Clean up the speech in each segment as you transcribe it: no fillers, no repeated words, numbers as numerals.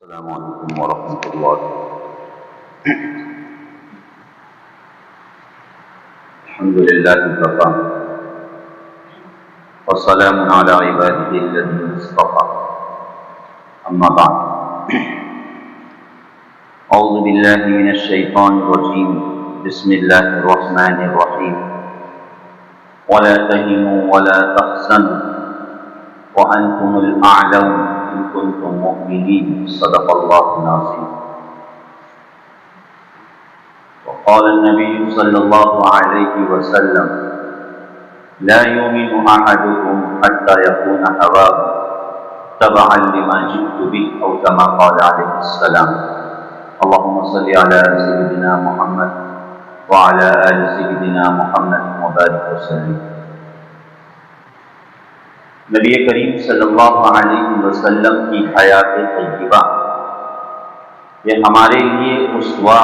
السلام علیکم ورحمۃ اللہ۔ الحمد للہ وکفی والسلام علی عبادہ الذین اصطفی، اما بعد، اعوذ باللہ من الشیطان الرجیم، بسم اللہ الرحمن الرحیم، ولا تهنوا ولا تحزنوا وانتم الاعلون ان کنتم مؤمنین، صدق اللہ العظیم۔ وقال النبی صلی اللہ علیہ وسلم: لا يؤمن احدكم حتى يكون هواه تبعا لما جئت به، او كما قال علیہ السلام۔ اللهم صل على سيدنا محمد وعلى آل سيدنا محمد وبارك وسلم۔ نبی کریم صلی اللہ علیہ وسلم کی حیات طیبہ یہ ہمارے لیے اسوہ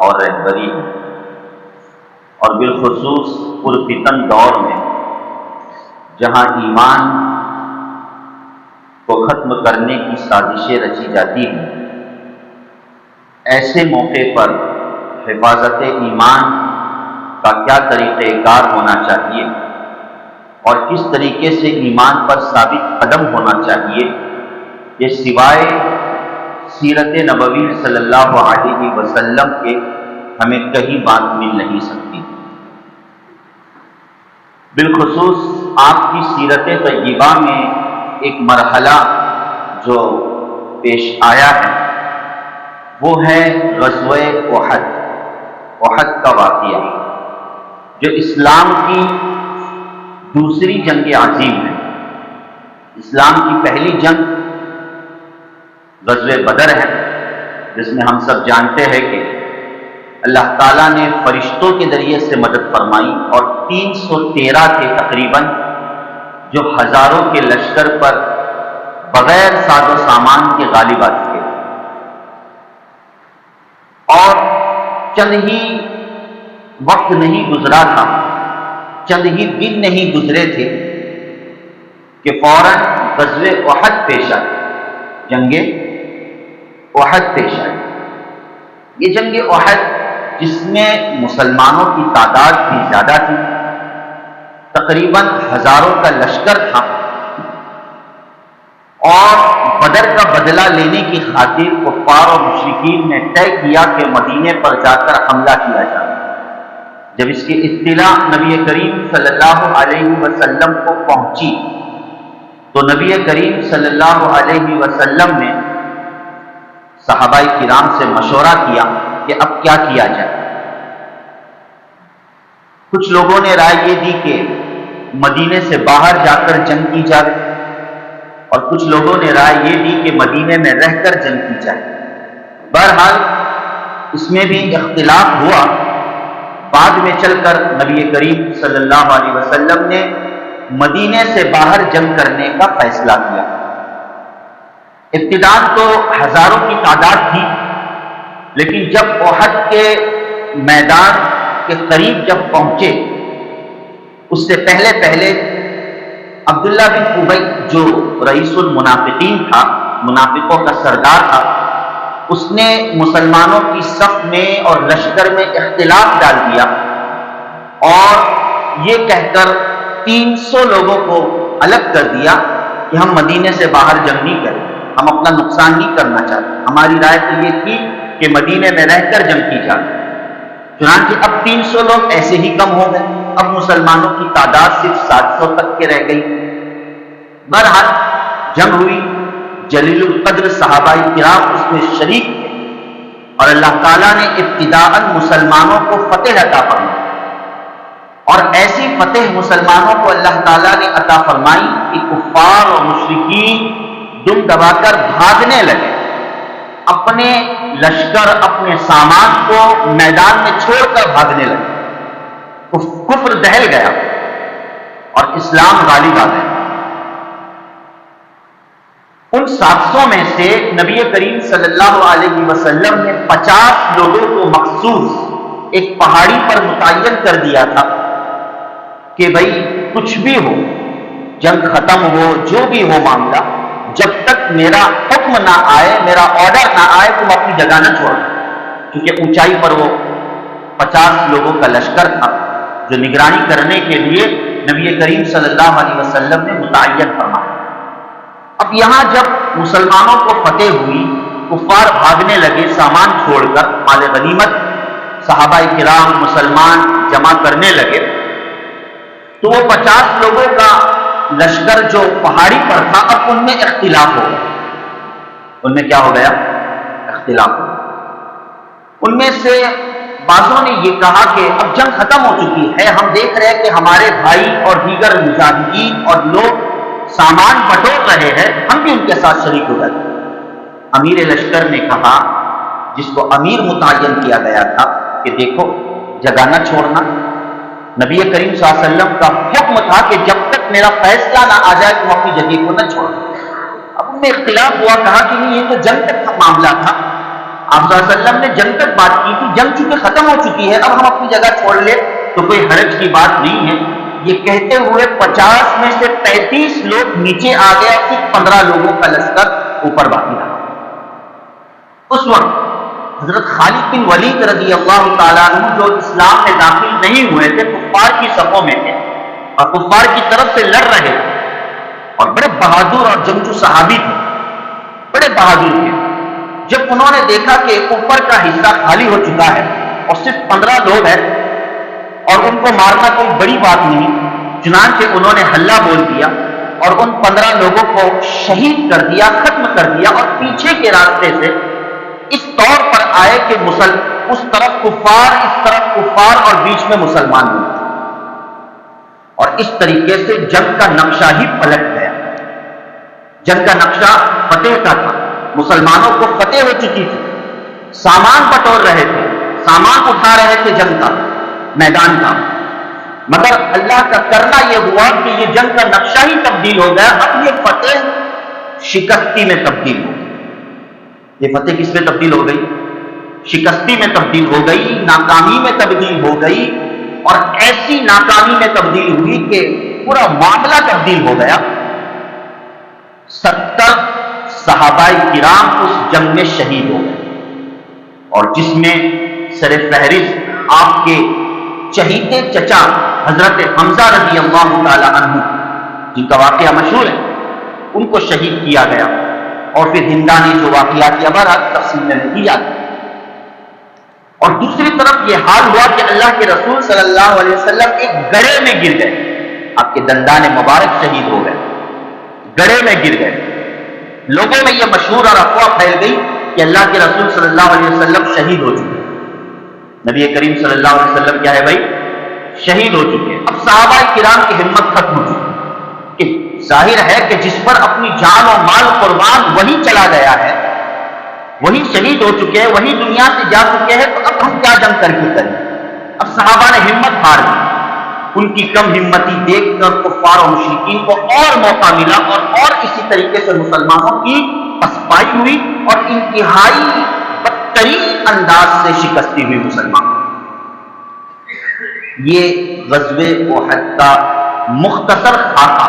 اور رہبری ہے، اور بالخصوص پرفتن دور میں جہاں ایمان کو ختم کرنے کی سازشیں رچی جاتی ہیں، ایسے موقع پر حفاظت ایمان کا کیا طریقہ کار ہونا چاہیے اور کس طریقے سے ایمان پر ثابت قدم ہونا چاہیے، یہ سوائے سیرت نبوی صلی اللہ علیہ وسلم کے ہمیں کہیں بات مل نہیں سکتی۔ بالخصوص آپ کی سیرت طیبہ میں ایک مرحلہ جو پیش آیا ہے وہ ہے غزوہ احد کا واقعہ، جو اسلام کی دوسری جنگ عظیم ہے۔ اسلام کی پہلی جنگ غزوہ بدر ہے، جس میں ہم سب جانتے ہیں کہ اللہ تعالیٰ نے فرشتوں کے ذریعے سے مدد فرمائی اور 313 کے تقریباً جو ہزاروں کے لشکر پر بغیر ساز و سامان کے غالب آ چکے، اور چند ہی وقت نہیں گزرا تھا، چند ہی دن نہیں گزرے تھے کہ فوراً غزوہ احد پیش آئی، جنگ احد پیش آئی۔ یہ جنگ احد جس میں مسلمانوں کی تعداد بھی زیادہ تھی، تقریباً ہزاروں کا لشکر تھا، اور بدر کا بدلہ لینے کی خاطر کفار اور مشرکین نے طے کیا کہ مدینے پر جا کر حملہ کیا جائے۔ جب اس کی اطلاع نبی کریم صلی اللہ علیہ وسلم کو پہنچی تو نبی کریم صلی اللہ علیہ وسلم نے صحابہ کرام سے مشورہ کیا کہ اب کیا کیا جائے۔ کچھ لوگوں نے رائے یہ دی کہ مدینے سے باہر جا کر جنگ کی جائے، اور کچھ لوگوں نے رائے یہ دی کہ مدینے میں رہ کر جنگ کی جائے۔ بہرحال اس میں بھی اختلاف ہوا۔ بعد میں چل کر نبی کریم صلی اللہ علیہ وسلم نے مدینے سے باہر جنگ کرنے کا فیصلہ کیا۔ ابتداء تو ہزاروں کی تعداد تھی، لیکن جب احد کے میدان کے قریب جب پہنچے، اس سے پہلے عبداللہ بن ابی جو رئیس المنافقین تھا، منافقوں کا سردار تھا، اس نے مسلمانوں کی صف میں اور لشکر میں اختلاف ڈال دیا، اور یہ کہہ کر 300 لوگوں کو الگ کر دیا کہ ہم مدینے سے باہر جنگ نہیں کریں، ہم اپنا نقصان نہیں کرنا چاہتے، ہماری رائے تو یہ تھی کہ مدینے میں رہ کر جنگ کی جائے۔ چنانچہ اب 300 لوگ ایسے ہی کم ہو گئے، اب مسلمانوں کی تعداد صرف 700 تک کے رہ گئی۔ بہرحال جنگ ہوئی، جلیل القدر صحابہ کرام اس میں شریک تھے، اور اللہ تعالیٰ نے ابتداءً مسلمانوں کو فتح عطا فرمائی، اور ایسی فتح مسلمانوں کو اللہ تعالیٰ نے عطا فرمائی کہ کفار اور مشرکین دم دبا کر بھاگنے لگے، اپنے لشکر اپنے سامان کو میدان میں چھوڑ کر بھاگنے لگے۔ کفر دہل گیا اور اسلام غالب آ گیا۔ ان 700 میں سے نبی کریم صلی اللہ علیہ وسلم نے 50 لوگوں کو مخصوص ایک پہاڑی پر متعین کر دیا تھا کہ بھائی کچھ بھی ہو، جنگ ختم ہو، جو بھی ہو معاملہ، جب تک میرا حکم نہ آئے، میرا آرڈر نہ آئے، تم اپنی جگہ نہ چھوڑو. کیونکہ اونچائی پر وہ 50 لوگوں کا لشکر تھا جو نگرانی کرنے کے لیے نبی کریم صلی اللہ علیہ وسلم نے متعین فرمایا. اب یہاں جب مسلمانوں کو فتح ہوئی، کفار بھاگنے لگے سامان چھوڑ کر، مال غنیمت صحابہ کرام مسلمان جمع کرنے لگے، تو وہ 50 لوگوں کا لشکر جو پہاڑی پر تھا، اب ان میں اختلاف ہو گیا. ان میں کیا ہو گیا؟ اختلاف ہو گیا. ان میں سے بعضوں نے یہ کہا کہ اب جنگ ختم ہو چکی ہے، ہم دیکھ رہے ہیں کہ ہمارے بھائی اور دیگر مجاہدین اور لوگ سامان بٹور رہے ہیں، ہم بھی ان کے ساتھ شریک ہو جاتے. امیر لشکر نے کہا، جس کو امیر متعین کیا گیا تھا، کہ دیکھو جگہ نہ چھوڑنا. نبی کریم صلی اللہ علیہ وسلم کا حکم تھا کہ جب تک میرا فیصلہ نہ آ جائے تم اپنی جگہ کو نہ چھوڑنا. اب ان میں اختلاف ہوا، کہا کہ نہیں، یہ تو جنگ تک کا معاملہ تھا. آپ صلی اللہ علیہ وسلم نے جنگ تک بات کی تھی، جنگ چونکہ ختم ہو چکی ہے، اب ہم اپنی جگہ چھوڑ لیں تو کوئی حرج کی بات نہیں ہے. یہ کہتے ہوئے 50 میں سے 33 لوگ نیچے آ گئے، صرف 15 لوگوں کا لشکر اوپر باقی رہا. اس وقت حضرت خالد بن ولید رضی اللہ تعالیٰ عنہ، جو اسلام میں داخل نہیں ہوئے تھے، کفار کی صفوں میں تھے اور کفار کی طرف سے لڑ رہے تھے، اور بڑے بہادر اور جنگجو صحابی تھے، بڑے بہادر تھے. جب انہوں نے دیکھا کہ اوپر کا حصہ خالی ہو چکا ہے اور صرف 15 لوگ ہیں اور ان کو مارنا کوئی بڑی بات نہیں، چنانچہ انہوں نے حلہ بول دیا اور ان 15 لوگوں کو شہید کر دیا، ختم کر دیا. اور پیچھے کے راستے سے اس طور پر آئے کہ اس طرف کفار، اس طرف کفار اور بیچ میں مسلمان ہوئے. اور اس طریقے سے جنگ کا نقشہ ہی پلٹ گیا. جنگ کا نقشہ فتح کا تھا، مسلمانوں کو فتح ہو چکی تھی، سامان بٹور رہے تھے، سامان اٹھا رہے تھے جنگ کا، میدان کا. مگر اللہ کا کرنا یہ ہوا کہ یہ جنگ کا نقشہ ہی تبدیل ہو گیا. اب یہ فتح شکستی میں تبدیل ہو گئی. یہ فتح کس میں تبدیل ہو گئی؟ شکستی میں تبدیل ہو گئی، ناکامی میں تبدیل ہو گئی. اور ایسی ناکامی میں تبدیل ہوئی کہ پورا معاملہ تبدیل ہو گیا. 70 صحابہ کرام اس جنگ میں شہید ہو گئے، اور جس میں سر فہرست آپ کے چہیتے چچا حضرت حمزہ رضی اللہ تعالی عنہ، جن کا واقعہ مشہور ہے، ان کو شہید کیا گیا. اور پھر ہندانی جو واقعات کی ابر تفصیل میں نہیں آتی. اور دوسری طرف یہ حال ہوا کہ اللہ کے رسول صلی اللہ علیہ وسلم ایک گڑھے میں گر گئے. آپ کے دندان مبارک شہید ہو گئے، گڑھے میں گر گئے. لوگوں میں یہ مشہور اور افواہ پھیل گئی کہ اللہ کے رسول صلی اللہ علیہ وسلم شہید ہو چکے. نبی کریم صلی اللہ علیہ وسلم کیا ہے بھائی؟ شہید ہو چکے. اب صحابہ کرام کی ہمت ختم ہو چکی کہ ظاہر ہے کہ جس پر اپنی جان و مال قربان وہی چلا گیا ہے، وہی شہید ہو چکے ہیں، وہی دنیا سے جا چکے ہیں، تو اب ہم کیا جنگ کر کے کریں. اب صحابہ نے ہمت ہار دی. ان کی کم ہمتی دیکھ کر کفار و مشرکین کو اور موقع ملا اور اسی طریقے سے مسلمانوں کی پسپائی ہوئی اور انتہائی بدترین انداز سے شکستی ہوئی مسلمان. یہ غزوہ احد کا مختصر خاکہ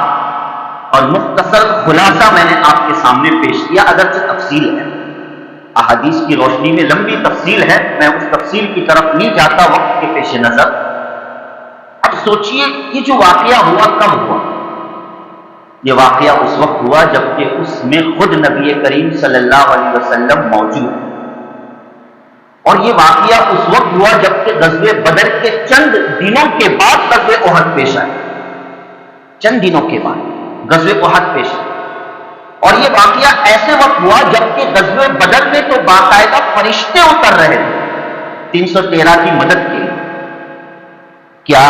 اور مختصر خلاصہ میں نے آپ کے سامنے پیش کیا. اگرچہ تفصیل ہے، احادیث کی روشنی میں لمبی تفصیل ہے، میں اس تفصیل کی طرف نہیں جاتا وقت کے پیش نظر. اب سوچئے یہ جو واقعہ ہوا کب ہوا؟ یہ واقعہ اس وقت ہوا جبکہ اس میں خود نبی کریم صلی اللہ علیہ وسلم موجود. اور یہ واقعہ اس وقت ہوا جبکہ غزوہ بدر کے چند دنوں کے بعد غزوہ احد پیش آیا. چند دنوں کے بعد غزوہ احد پیش آیا. اور یہ واقعہ ایسے وقت ہوا جبکہ غزوہ بدر میں تو باقاعدہ فرشتے اتر رہے تھے 313 کی مدد کے لیے. کیا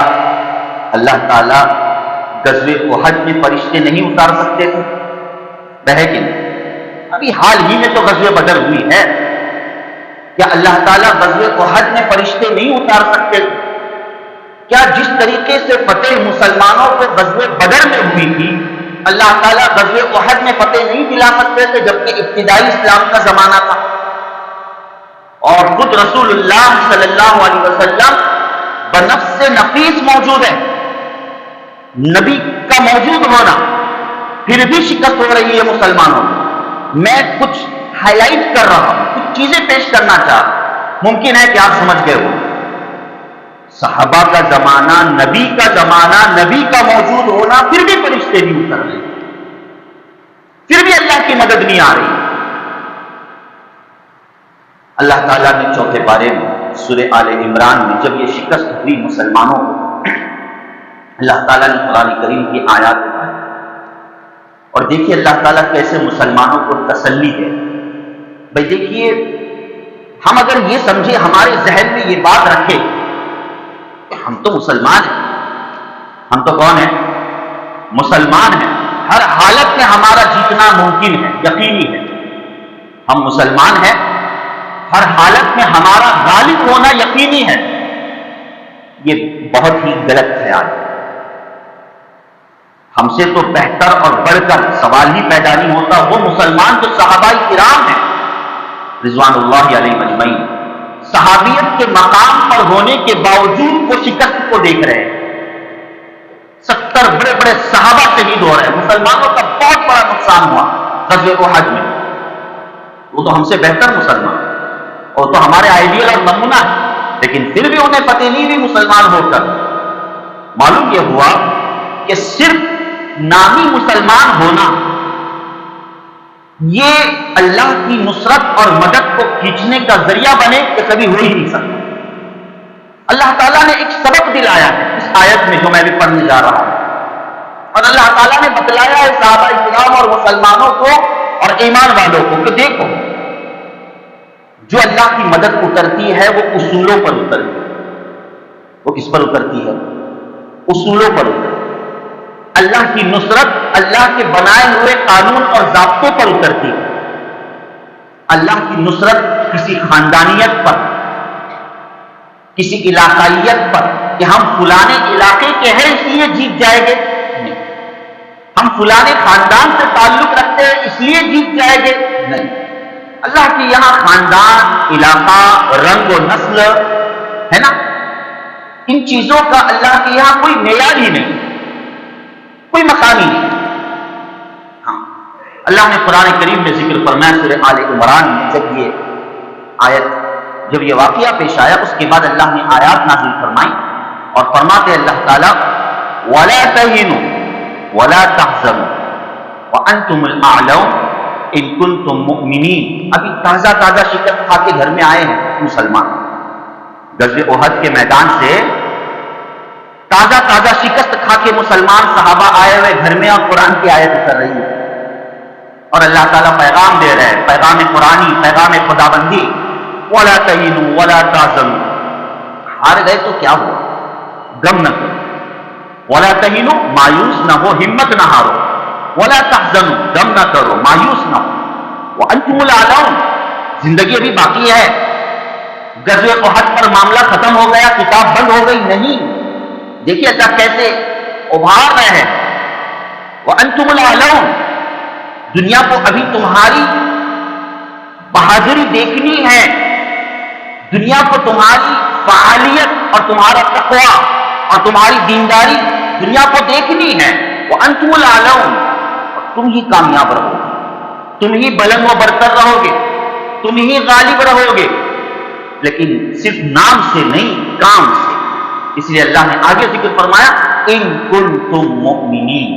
اللہ تعالیٰ غزوہ احد میں فرشتے نہیں اتار سکتے تھے؟ رہے کہ نہیں؟ ابھی حال ہی میں تو غزوہ بدر ہوئی ہے. کیا اللہ تعالیٰ غزوہ احد میں فرشتے نہیں اتار سکتے تھے؟ کیا جس طریقے سے فتح مسلمانوں کو غزوہ بدر میں ہوئی تھی، اللہ تعالیٰ غزوہ احد میں فتح نہیں دلا سکتے تھے جبکہ ابتدائی اسلام کا زمانہ تھا؟ اور خود رسول اللہ صلی اللہ علیہ وسلم بنفس نفیس موجود ہے. نبی کا موجود ہونا پھر بھی شکست ہو رہی ہے مسلمانوں کو۔ میں کچھ ہائی لائٹ کر رہا ہوں، کچھ چیزیں پیش کرنا چاہ رہا ہوں، ممکن ہے کہ آپ سمجھ گئے ہو۔ صحابہ کا زمانہ، نبی کا زمانہ، نبی کا موجود ہونا، پھر بھی فرشتے نہیں اتر رہے، پھر بھی اللہ کی مدد نہیں آ رہی۔ اللہ تعالیٰ نے چوتھے پارے میں سورہ آل عمران میں جب یہ شکست ہوئی مسلمانوں کو، اللہ تعالیٰ نے قرآن کریم کی آیات اٹھائی، اور دیکھیے اللہ تعالیٰ کیسے مسلمانوں کو تسلی ہے۔ بھائی دیکھیے، ہم اگر یہ سمجھے، ہمارے ذہن میں یہ بات رکھے کہ ہم تو مسلمان ہیں، ہم تو کون ہیں؟ مسلمان ہیں، ہر حالت میں ہمارا جیتنا ممکن ہے، یقینی ہے، ہم مسلمان ہیں، ہر حالت میں ہمارا غالب ہونا یقینی ہے، یہ بہت ہی غلط خیال ہے۔ ہم سے تو بہتر اور بڑھ کر سوال ہی پیدا نہیں ہوتا وہ مسلمان جو صحابہ کرام ہیں رضوان اللہ علیہ مجمعین، صحابیت کے مقام پر ہونے کے باوجود وہ شکست کو دیکھ رہے ہیں۔ 70 بڑے بڑے صحابہ شہید ہو رہے ہیں، مسلمانوں کا بہت بڑا نقصان ہوا غزوہ احد میں، وہ تو ہم سے بہتر مسلمان، اور تو ہمارے آئیڈیل اور نمونہ ہے، لیکن پھر بھی انہیں فتح نہیں ہوئی مسلمان ہو کر۔ معلوم یہ ہوا کہ صرف نامی مسلمان ہونا یہ اللہ کی نصرت اور مدد کو کھینچنے کا ذریعہ بنے کہ کبھی ہو ہی نہیں سکتا۔ اللہ تعالیٰ نے ایک سبق دلایا ہے اس آیت میں جو میں بھی پڑھنے جا رہا ہوں، اور اللہ تعالیٰ نے بتلایا ہے صحابہ کرام اور مسلمانوں کو اور ایمان والوں کو کہ دیکھو، جو اللہ کی مدد اترتی ہے وہ اصولوں پر اترتی ہے۔ وہ کس پر اترتی ہے؟ اصولوں پر اترتی ہے۔ اللہ کی نصرت اللہ کے بنائے ہوئے قانون اور ضابطوں پر اترتی ہے۔ اللہ کی نصرت کسی خاندانیت پر، کسی علاقائیت پر کہ ہم فلانے علاقے کے ہیں اس لیے جیت جائیں گے نہیں، ہم فلانے خاندان سے تعلق رکھتے ہیں اس لیے جیت جائیں گے نہیں۔ اللہ کے یہاں خاندان، علاقہ، رنگ و نسل ہے نا، ان چیزوں کا اللہ کے یہاں کوئی معیار ہی نہیں، کوئی مقام ہی نہیں۔ ہاں، اللہ نے قرآن کریم میں ذکر فرمایا سورہ آل عمران میں جب یہ واقعہ پیش آیا، اس کے بعد اللہ نے آیات نازل فرمائی اور فرماتے اللہ تعالیٰ وَلَا تَهِنُوا وَلَا تَحْزَنُوا وَأَنْتُمُ الْأَعْلَوْنَ إِن كُنتُم مُؤْمِنِينَ۔ ابھی تازہ شکست کھا کے گھر میں آئے ہیں مسلمان، غزوہ احد کے میدان سے تازہ شکست کھا کے مسلمان صحابہ آئے ہوئے گھر میں، اور قرآن کی آیت اتر رہی ہے اور اللہ تعالیٰ پیغام دے رہے ہیں، پیغام قرآنی، پیغام خداوندی، وَلَا تَهِنُوا وَلَا تَحْزَنُوا۔ ہار گئے تو کیا ہوا؟ غم نہ کرو، وَلَا تَهِنُوا مایوس نہ ہو، ہمت نہ ہارو، وَلَا تَحْزَنُوا غم نہ کرو، مایوس نہ ہو، وَأَنْتُمُ الْأَعْلَوْنَ زندگی ابھی باقی ہے۔ غزوہ احد پر معاملہ ختم ہو گیا، کتاب بند ہو گئی نہیں۔ دیکھیے اللہ کیسے ابھار رہے ہیں، وَأَنْتُمُ الْأَعْلَوْنَ دنیا کو ابھی تمہاری بہادری دیکھنی ہے، دنیا کو تمہاری فعالیت اور تمہارا تقوی اور تمہاری دینداری دنیا کو دیکھنی ہے۔ وَأَنْتُمُ الْأَعْلَوْنَ تم ہی کامیاب رہو گے، تم ہی بلند و برتر رہو گے، تم ہی غالب رہو گے، لیکن صرف نام سے نہیں، کام سے۔ اس لیے اللہ نے آگے ذکر فرمایا ان کنتم مؤمنین،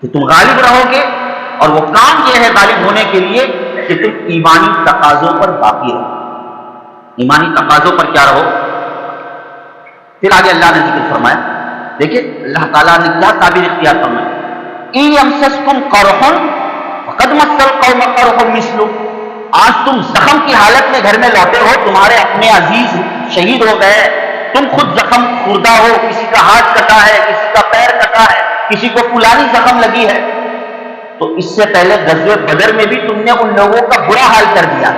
کہ تم غالب رہو گے، اور وہ کام یہ ہے غالب ہونے کے لیے کہ تم ایمانی تقاضوں پر باقی رہو۔ ایمانی تقاضوں پر کیا رہو؟ پھر آگے اللہ نے ذکر فرمایا، دیکھیں اللہ تعالیٰ نے کیا تعبیر اختیار فرمایا، إِن يَمْسَسْكُمْ قَرْحٌ فَقَدْ مَسَّ الْقَوْمَ قَرْحٌ مِثْلُهُ۔ آج تم زخم کی حالت میں گھر میں لوٹے ہو، تمہارے اپنے عزیز شہید ہو گئے، تم خود زخم خوردہ ہو، کسی کا ہاتھ کٹا ہے، کسی کا پیر کٹا ہے، کسی کو فلانی زخم لگی ہے، تو اس سے پہلے غزوہ بدر میں بھی تم نے ان لوگوں کا برا حال کر دیا۔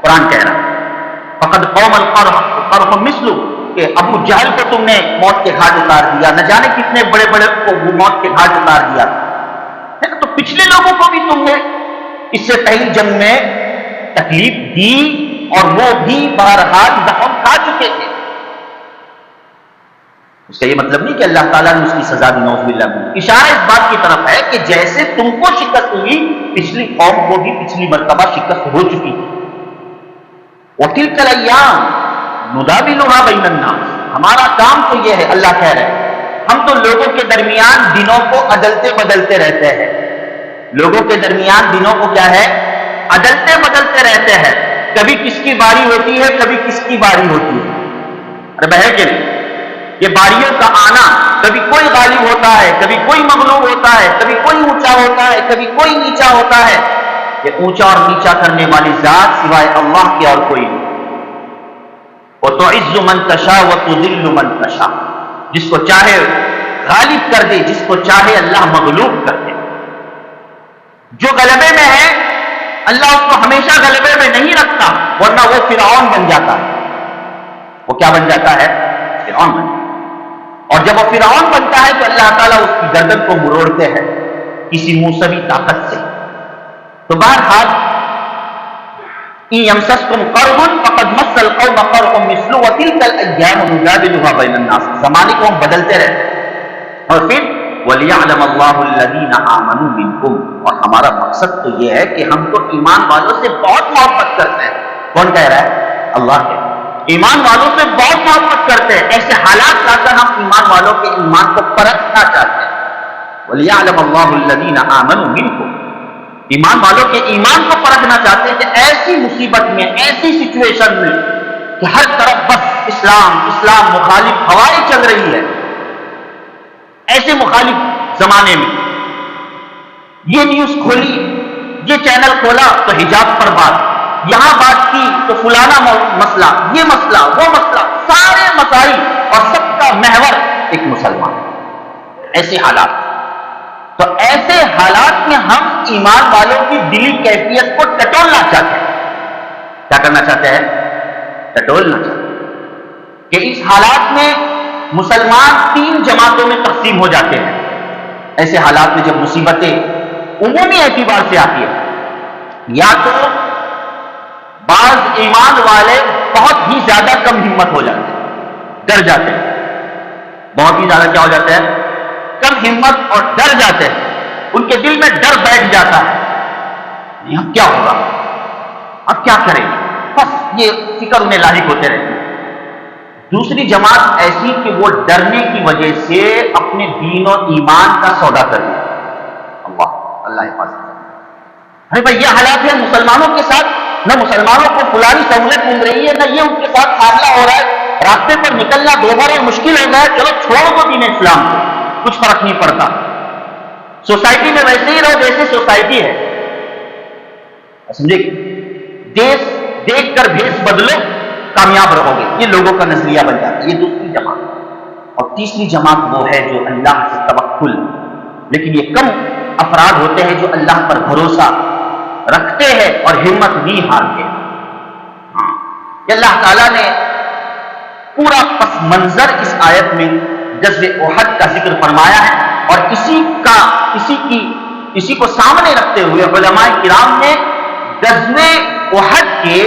قرآن کہہ رہا فقد قوم القرح مثلو، کہ ابو جہل کو تم نے موت کے گھاٹ اتار دیا، نہ جانے کتنے بڑے بڑے کو موت کے گھاٹ اتار دیا ہے نا۔ تو پچھلے لوگوں کو بھی تم نے اس سے پہلی جنگ میں تکلیف دی، اور وہ بھی بہرحال زخم کھا چکے تھے۔ اس کا یہ مطلب نہیں کہ اللہ تعالیٰ نے اس کی سزا دی، نعوذ باللہ من۔ اشارہ اس بات کی طرف ہے کہ جیسے تم کو شکست ہوئی، پچھلی قوم کو بھی پچھلی مرتبہ شکست ہو چکی تھی۔ وَتِلْكَ الْأَيَّامُ نُدَاوِلُهَا بَيْنَ النَّاسِ، ہمارا کام تو یہ ہے، اللہ کہہ رہے ہیں ہم تو لوگوں کے درمیان دنوں کو عدلتے بدلتے رہتے ہیں۔ لوگوں کے درمیان دنوں کو کیا ہے؟ عدلتے بدلتے رہتے ہیں۔ کبھی کس کی باری ہوتی ہے، کبھی کس کی باری ہوتی ہے۔ ارے بہر کے نہیں، یہ باریوں کا آنا، کبھی کوئی غالب ہوتا ہے، کبھی کوئی مغلوب ہوتا ہے، کبھی کوئی اونچا ہوتا ہے، کبھی کوئی نیچا ہوتا ہے۔ یہ اونچا اور نیچا کرنے والی ذات سوائے اللہ کے اور کوئی نہیں۔ وَتُعِزُّ مَن تَشَاءُ وَتُذِلُّ مَن تَشَاءُ، جس کو چاہے غالب کر دے، جس کو چاہے اللہ مغلوب کر دے۔ جو غلبے میں ہے اللہ اس کو ہمیشہ غلبے میں نہیں رکھتا، ورنہ وہ فرعون بن جاتا ہے۔ وہ کیا بن جاتا ہے؟ فرعون بن جاتا ہے۔ اور جب وہ فرعون بنتا ہے تو اللہ تعالیٰ اس کی گردن کو مروڑتے ہیں کسی موسوی طاقت سے۔ تو بہرحال إِن يَمْسَسْكُمْ قَرْحٌ فَقَدْ مَسَّ الْقَوْمَ قَرْحٌ مِثْلُهُ وَتِلْكَ الْأَيَّامُ نُدَاوِلُهَا بَيْنَ النَّاسِ، زمانے کو ہم بدلتے رہتے ہیں۔ اور پھر وَلِيَعْلَمَ اللَّهُ الَّذِينَ آمَنُوا مِنكُمْ، اور ہمارا مقصد تو یہ ہے کہ ہم تو ایمان والوں سے بہت محبت کرتے ہیں۔ کون کہہ رہا ہے؟ اللہ ہے۔ ایمان والوں سے بہت محبت کرتے ہیں، ایسے حالات لا کر ہم ایمان والوں کے ایمان کو پرکھنا چاہتے ہیں۔ وَلِيَعْلَمَ اللَّهُ الَّذِينَ آمَنُوا مِنكُمْ، ایمان والوں کے ایمان کو پرکھنا چاہتے ہیں کہ ایسی مصیبت میں، ایسی سچویشن میں کہ ہر طرف بس اسلام اسلام مخالف ہوائیں چل رہی ہے، ایسے مخالف زمانے میں یہ نیوز کھولی، یہ چینل کھولا تو حجاب پر بات، یہاں بات کی تو فلانا مسئلہ، یہ مسئلہ، وہ مسئلہ، سارے مسائل اور سب کا محور ایک مسلمان۔ ایسے حالات، تو ایسے حالات میں ہم ایمان والوں کی دلی کیفیت کو ٹٹولنا چاہتے ہیں۔ کیا کرنا چاہتے ہیں؟ ٹٹولنا چاہتے ہیں کہ اس حالات میں مسلمان 3 جماعتوں میں تقسیم ہو جاتے ہیں۔ ایسے حالات میں جب مصیبتیں عمومی اعتبار سے آتی ہے، یا تو بعض ایمان والے بہت ہی زیادہ کم ہمت ہو جاتے ہیں، ڈر جاتے ہیں، بہت ہی زیادہ کیا ہو جاتے ہیں؟ کم ہمت اور ڈر جاتے ہیں۔ ان کے دل میں ڈر بیٹھ جاتا ہے، اب کیا ہوگا، اب کیا کریں، بس یہ فکر انہیں لاحق ہوتے رہتے ہیں۔ دوسری جماعت ایسی کہ وہ ڈرنے کی وجہ سے اپنے دین و ایمان کا سودا کر دیا۔ اللہ حفاظت کرے۔ ارے بھائی یہ حالات ہے مسلمانوں کے ساتھ، نہ مسلمانوں کو فلانی سہولت مل رہی ہے، نہ یہ ان کے ساتھ معاملہ ہو رہا ہے، راستے پر نکلنا دوبارہ مشکل ہو گیا ہے، چلو چھوڑ دو دین اسلام کو، کچھ فرق نہیں پڑتا، سوسائٹی میں ویسے ہی رہو جیسے سوسائٹی ہے، سمجھے؟ دیش دیکھ کر بھیس بدلو، کامیاب رہو گے، یہ لوگوں کا نظریہ بن جاتا ہے۔ یہ دوسری جماعت۔ اور تیسری جماعت وہ ہے جو اللہ سے توکل، لیکن یہ کم افراد ہوتے ہیں جو اللہ پر بھروسہ رکھتے ہیں اور ہمت نہیں ہارتے۔ کہ اللہ تعالیٰ نے پورا پس منظر اس آیت میں غزوہ احد کا ذکر فرمایا ہے، اور اسی کو سامنے رکھتے ہوئے علماء کرام نے غزوہ احد کے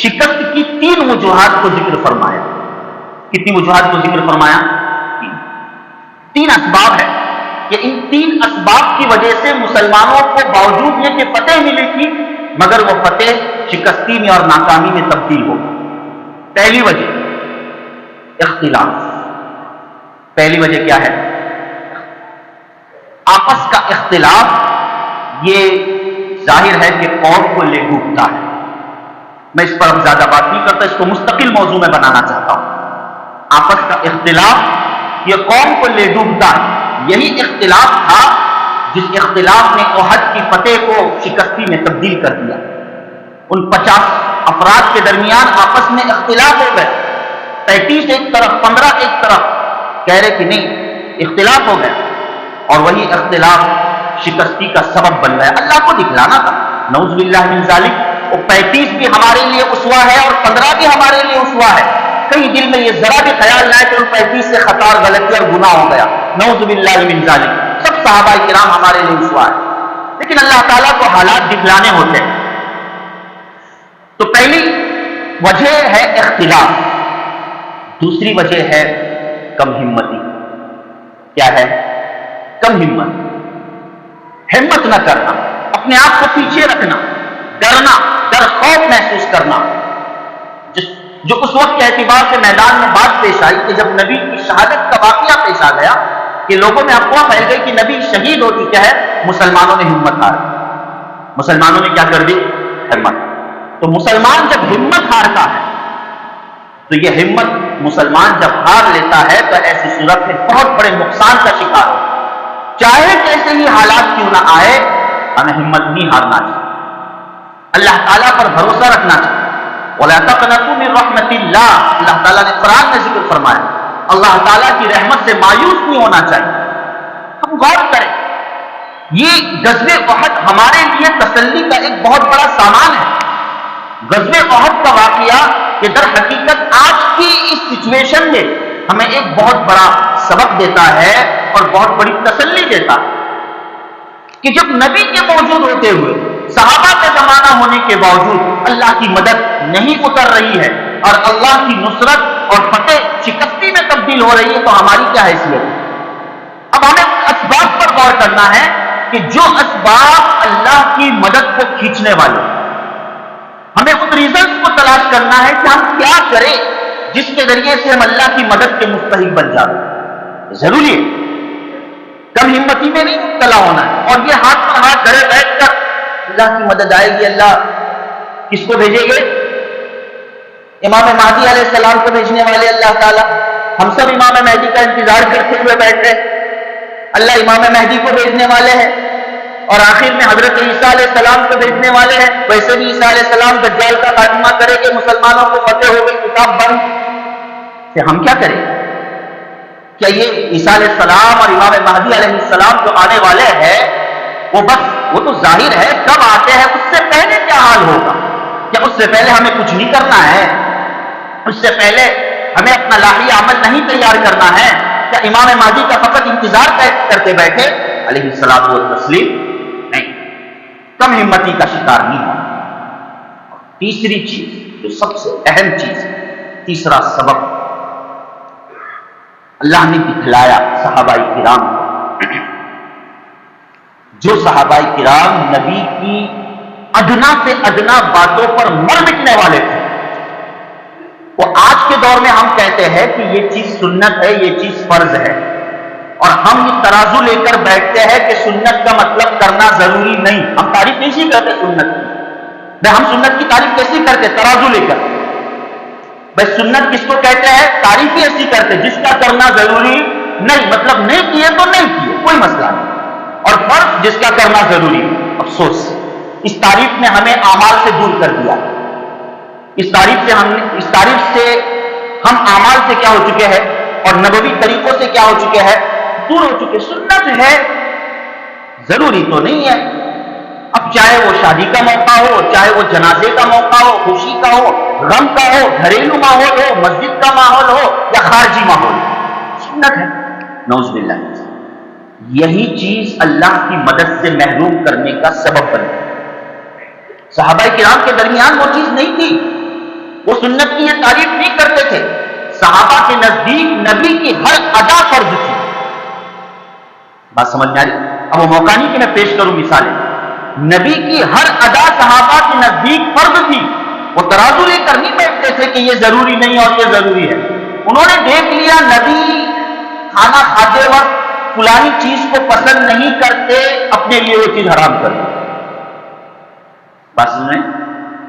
شکست کی 3 وجوہات کو ذکر فرمایا۔ کتنی وجوہات کو ذکر فرمایا؟ 3 اسباب ہے کہ ان 3 اسباب کی وجہ سے مسلمانوں کو باوجود یہ کہ فتح ملی تھی، مگر وہ فتح شکستی میں اور ناکامی میں تبدیل ہو گئی۔ پہلی وجہ اختلاف۔ پہلی وجہ کیا ہے؟ آپس کا اختلاف۔ یہ ظاہر ہے کہ قوم کو لے ڈوبتا ہے۔ میں اس پر اب زیادہ بات نہیں کرتا، اس کو مستقل موضوع میں بنانا چاہتا ہوں۔ آپس کا اختلاف یہ قوم کو لے ڈوبتا ہے۔ یہی اختلاف تھا جس اختلاف نے احد کی فتح کو شکستی میں تبدیل کر دیا۔ ان 50 افراد کے درمیان آپس میں اختلاف ہو گئے، 33 ایک طرف، 15 ایک طرف، کہہ رہے کہ نہیں، اختلاف ہو گیا، اور وہی اختلاف شکستی کا سبب بن گیا۔ اللہ کو دکھلانا تھا، نعوذ باللہ من ذالک۔ وہ 35 بھی ہمارے لیے اسوہ ہے اور 15 بھی ہمارے لیے اسوہ ہے۔ کہیں دل میں یہ ذرا بھی خیال نہ ہے کہ ان 35 سے خطا اور غلطی اور گناہ ہو گیا، نعوذ باللہ من ذالک۔ سب صحابہ کرام ہمارے لیے اسوہ ہے، لیکن اللہ تعالیٰ کو حالات دکھلانے ہوتے ہیں۔ تو پہلی وجہ ہے اختلاف، دوسری وجہ ہے کم ہمتی. کیا ہے؟ کم ہمت. ہمت نہ کرنا، اپنے آپ کو پیچھے رکھنا، ڈرنا، ڈر خوف محسوس کرنا. جو اس وقت کے اعتبار سے میدان میں بات پیش آئی کہ جب نبی کی شہادت کا واقعہ پیش آ گیا کہ لوگوں میں افواہ پھیل گئی کہ نبی شہید ہو چکا ہے، مسلمانوں نے ہمت ہار. مسلمانوں نے کیا کر دی؟ ہمت. تو مسلمان جب ہمت ہارتا ہے تو یہ ہمت مسلمان جب ہار لیتا ہے تو ایسی صورت میں بہت بڑے نقصان کا شکار ہو. چاہے کیسے ہی حالات کیوں نہ آئے، ہمیں ہمت نہیں ہارنا چاہیے، اللہ تعالیٰ پر بھروسہ رکھنا چاہیے. وَلَا تَقْنَطُوا مِن رَحْمَةِ اللَّهِ، اللہ تعالیٰ نے قرآن میں ذکر فرمایا اللہ تعالیٰ کی رحمت سے مایوس نہیں ہونا چاہیے. ہم غور کریں، یہ غزوہ احد ہمارے لیے تسلی کا ایک بہت بڑا سامان ہے. غزوہ احد کا واقعہ کہ در حقیقت آج کی اس سچویشن میں ہمیں ایک بہت بڑا سبق دیتا ہے اور بہت بڑی تسلی دیتا ہے کہ جب نبی کے موجود ہوتے ہوئے، صحابہ کا زمانہ ہونے کے باوجود اللہ کی مدد نہیں اتر رہی ہے اور اللہ کی نصرت اور فتح شکستی میں تبدیل ہو رہی ہے، تو ہماری کیا حیثیت ہے؟ اب ہمیں اسباب پر غور کرنا ہے کہ جو اسباب اللہ کی مدد کو کھینچنے والے، ہمیں ان ریزنس کو تلاش کرنا ہے کہ ہم کیا کریں جس کے ذریعے سے ہم اللہ کی مدد کے مستحق بن جائیں. ضروری ہے کم ہمتی میں نہیں مبتلا ہونا ہے اور یہ ہاتھ پر ہاتھ دھرے بیٹھ کر اللہ کی مدد آئے گی، اللہ کس کو بھیجیں گے؟ امام مہدی علیہ السلام کو بھیجنے والے اللہ تعالیٰ. ہم سب امام مہدی کا انتظار کرتے ہوئے بیٹھ رہے، اللہ امام مہدی کو بھیجنے والے ہیں اور آخر میں حضرت عیسیٰ علیہ السلام کو بھیجنے والے ہیں. ویسے بھی عیسیٰ علیہ السلام دجال کا خاتمہ کرے کہ مسلمانوں کو فتح ہو گئی، کتاب بند. کہ ہم کیا کریں؟ کیا یہ عیسیٰ علیہ السلام اور امام مہدی علیہ السلام جو آنے والے ہیں وہ تو ظاہر ہے، کب آتے ہیں اس سے پہلے کیا حال ہوگا؟ کیا اس سے پہلے ہمیں کچھ نہیں کرنا ہے؟ اس سے پہلے ہمیں اپنا لاہی عمل نہیں تیار کرنا ہے؟ کیا امام مہدی کا فقط انتظار کرتے بیٹھے علیہ السلام و تسلیم؟ نہیں، کم ہمتی کا شکار نہیں ہونا. تیسری چیز جو سب سے اہم چیز، تیسرا سبق اللہ نے دکھلایا صحابہ کرام کو. جو صحابہ کرام نبی کی ادنا سے ادنا باتوں پر مر مٹنے والے تھے، وہ آج کے دور میں ہم کہتے ہیں کہ یہ چیز سنت ہے، یہ چیز فرض ہے، اور ہم یہ ترازو لے کر بیٹھتے ہیں کہ سنت کا مطلب کرنا ضروری نہیں. ہم تعریف نہیں کرتے سنت کی، ہم سنت کی تعریف کیسی کرتے؟ ترازو لے کر. بھائی سنت کس کو کہتے ہیں؟ تعریف ہی ایسی کرتے جس کا کرنا ضروری نہیں، مطلب نہیں کیے تو نہیں کیے، کوئی مسئلہ نہیں. اور فرض جس کا کرنا ضروری ہے. افسوس اس تعریف نے ہمیں اعمال سے دور کر دیا. اس تعریف سے ہم اعمال سے کیا ہو چکے ہیں اور نبوی طریقوں سے کیا ہو چکے ہیں؟ دور ہو چکے. سنت ہے، ضروری تو نہیں ہے. اب چاہے وہ شادی کا موقع ہو، چاہے وہ جنازے کا موقع ہو، خوشی کا ہو، غم کا ہو، گھریلو ماحول ہو، مسجد کا ماحول ہو یا خارجی ماحول ہو، سنت ہے. نعوذ باللہ. یہی چیز اللہ کی مدد سے محروم کرنے کا سبب بن گئی. صحابہ کرام کے درمیان وہ چیز نہیں تھی، وہ سنت کی یہ تعریف نہیں کرتے تھے. صحابہ کے نزدیک نبی کی ہر ادا فرض تھی. بات سمجھ میں آ رہی؟ اب وہ موقع نہیں کہ میں پیش کروں مثالیں. نبی کی ہر ادا صحابہ کے نزدیک فرض تھی. وہ ترازو لے کر نہیں بیٹھتے تھے کہ یہ ضروری نہیں اور یہ ضروری ہے. انہوں نے دیکھ لیا نبی کھانا کھاتے وقت فلانی چیز کو پسند نہیں کرتے، اپنے لیے وہ چیز حرام کر دی. بات سمجھ میں؟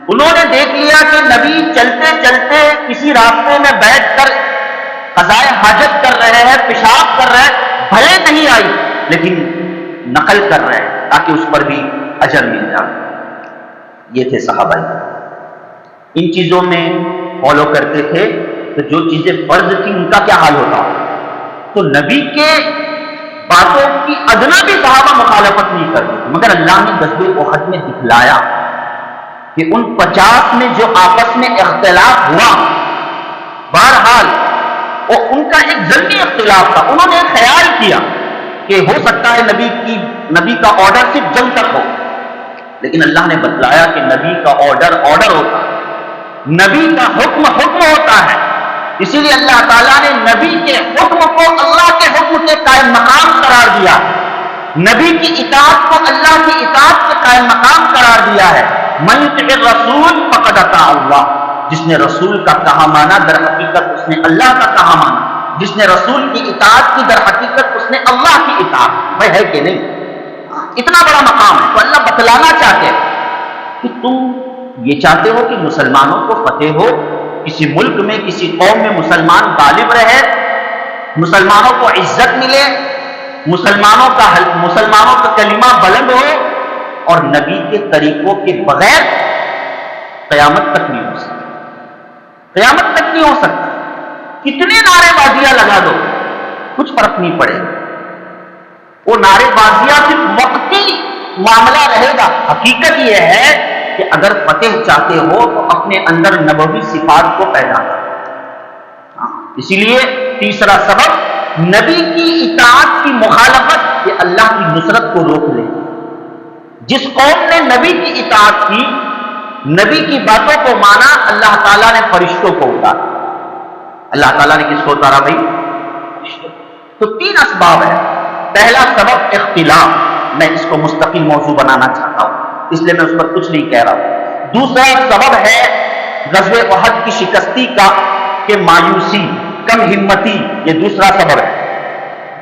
انہوں نے دیکھ لیا کہ نبی چلتے چلتے کسی راستے میں بیٹھ کر قضائے حاجت کر رہے ہیں، پیشاب کر رہے ہیں، بھلے نہیں آئی لیکن نقل کر رہے ہیں تاکہ اس پر بھی اجر مل جائے. یہ تھے صحابہ. ان چیزوں میں فالو کرتے تھے. تو جو چیزیں فرض تھی ان کا کیا حال ہوتا؟ تو نبی کے باتوں کی ادنا بھی صحابہ مخالفت نہیں کرتے. مگر اللہ نے غزوہ احد میں دکھلایا کہ ان 50 میں جو آپس میں اختلاف ہوا، بہرحال وہ ان کا ایک ضمنی اختلاف تھا. انہوں نے خیال کیا کہ ہو سکتا ہے نبی کا آرڈر صرف جنگ تک ہو، لیکن اللہ نے بتلایا کہ نبی کا آرڈر ہوتا ہے، نبی کا حکم ہوتا ہے. اسی لیے اللہ تعالیٰ نے نبی کے حکم کو اللہ کے حکم کے قائم مقام قرار دیا، نبی کی اطاعت کو اللہ کی اطاعت کے قائم مقام قرار دیا ہے۔ من یطع الرسول فقد اطاع اللہ، جس نے رسول کا کہا مانا در حقیقت اس نے اللہ کا کہا مانا، جس نے رسول کی اطاعت کی در حقیقت اس نے اللہ کی اطاعت، وہ ہے کہ نہیں؟ اتنا بڑا مقام ہے۔ تو اللہ بتلانا چاہتے ہیں کہ تم یہ چاہتے ہو کہ مسلمانوں کو فتح ہو، کسی ملک میں کسی قوم میں مسلمان غالب رہے، مسلمانوں کو عزت ملے، مسلمانوں کا کلمہ بلند ہو، اور نبی کے طریقوں کے بغیر قیامت تک نہیں ہو سکتا، قیامت تک نہیں ہو سکتا۔ کتنے نعرے بازیاں لگا دو کچھ فرق نہیں پڑے گا، وہ نعرے بازیاں صرف وقتی معاملہ رہے گا۔ حقیقت یہ ہے کہ اگر فتح چاہتے ہو تو اپنے اندر نبوی صفات کو پیدا کرو۔ اسی لیے تیسرا سبب، نبی کی اطاعت کی مخالفت یہ اللہ کی نصرت کو روک لے۔ جس قوم نے نبی کی اطاعت کی، نبی کی باتوں کو مانا، اللہ تعالیٰ نے فرشتوں کو اتارا۔ اللہ تعالیٰ نے کس کو اتارا بھائی؟ فرشتوں۔ تو تین اسباب ہے۔ پہلا سبب اختلاف، میں اس کو مستقل موضوع بنانا چاہتا ہوں، اس لیے میں اس پر کچھ نہیں کہہ رہا ہوں۔ دوسرا سبب ہے غزوہ احد کی شکستی کا، کہ مایوسی، کم ہمتی، یہ دوسرا سبب ہے۔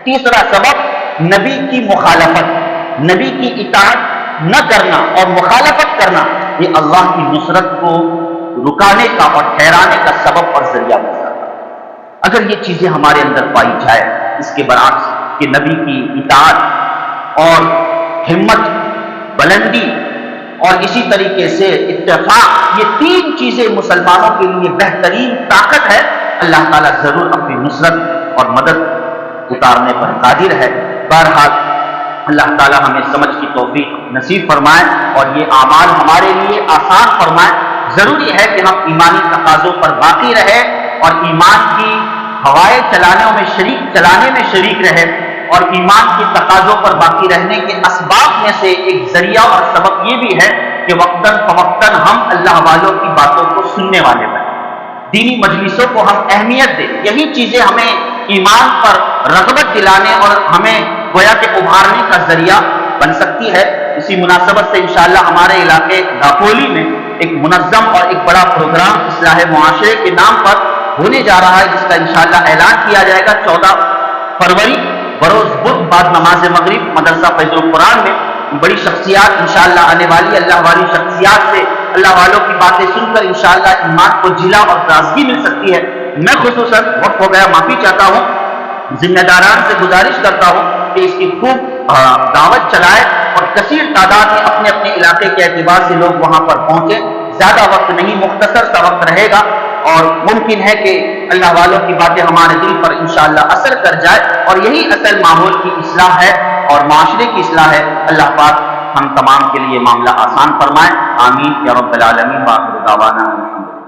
تیسرا سبب نبی کی مخالفت، نبی کی اطاعت نہ کرنا اور مخالفت کرنا، یہ اللہ کی نصرت کو رکانے کا اور ٹھہرانے کا سبب اور ذریعہ بن جاتا ہے۔ اگر یہ چیزیں ہمارے اندر پائی جائے، اس کے برعکس کہ نبی کی اطاعت اور ہمت، بلندی اور اسی طریقے سے اتفاق، یہ تین چیزیں مسلمانوں کے لیے بہترین طاقت ہے، اللہ تعالیٰ ضرور اپنی نصرت اور مدد اتارنے پر قادر ہے۔ بہرحال اللہ تعالیٰ ہمیں سمجھ کی توفیق نصیب فرمائے اور یہ اعمال ہمارے لیے آسان فرمائے۔ ضروری ہے کہ ہم ایمانی تقاضوں پر باقی رہے اور ایمان کی ہوائیں چلانے میں شریک رہے، اور ایمان کی تقاضوں پر باقی رہنے کے اسباب میں سے ایک ذریعہ اور سبب یہ بھی ہے کہ وقتاً فوقتاً ہم اللہ والوں کی باتوں کو سننے والے بنیں، دینی مجلسوں کو ہم اہمیت دیں۔ یہی چیزیں ہمیں ایمان پر رغبت دلانے اور ہمیں گویا کہ ابھارنے کا ذریعہ بن سکتی ہے۔ اسی مناسبت سے انشاءاللہ ہمارے علاقے داپولی میں ایک منظم اور ایک بڑا پروگرام اصلاح معاشرے کے نام پر ہونے جا رہا ہے، جس کا انشاءاللہ اعلان کیا جائے گا 14 فروری بروز بدھ بعد نماز مغرب مدرسہ فیض القرآن میں۔ بڑی شخصیات انشاءاللہ آنے والی، اللہ والی شخصیات سے اللہ والوں کی باتیں سن کر انشاءاللہ ایمان کو جلا اور تازگی مل سکتی ہے۔ میں خصوصاً وقت ہو گیا، معافی چاہتا ہوں، ذمہ داران سے گزارش کرتا ہوں کہ اس کی خوب دعوت چلائے اور کثیر تعداد میں اپنے اپنے علاقے کے اعتبار سے لوگ وہاں پر پہنچے۔ زیادہ وقت نہیں، مختصر سا وقت رہے گا، اور ممکن ہے کہ اللہ والوں کی باتیں ہمارے دل پر انشاءاللہ اثر کر جائے، اور یہی اصل ماحول کی اصلاح ہے اور معاشرے کی اصلاح ہے۔ اللہ پاک ہم تمام کے لیے معاملہ آسان فرمائے، آمین یا رب العالمین۔ وآخر دعوانا الحمدللہ۔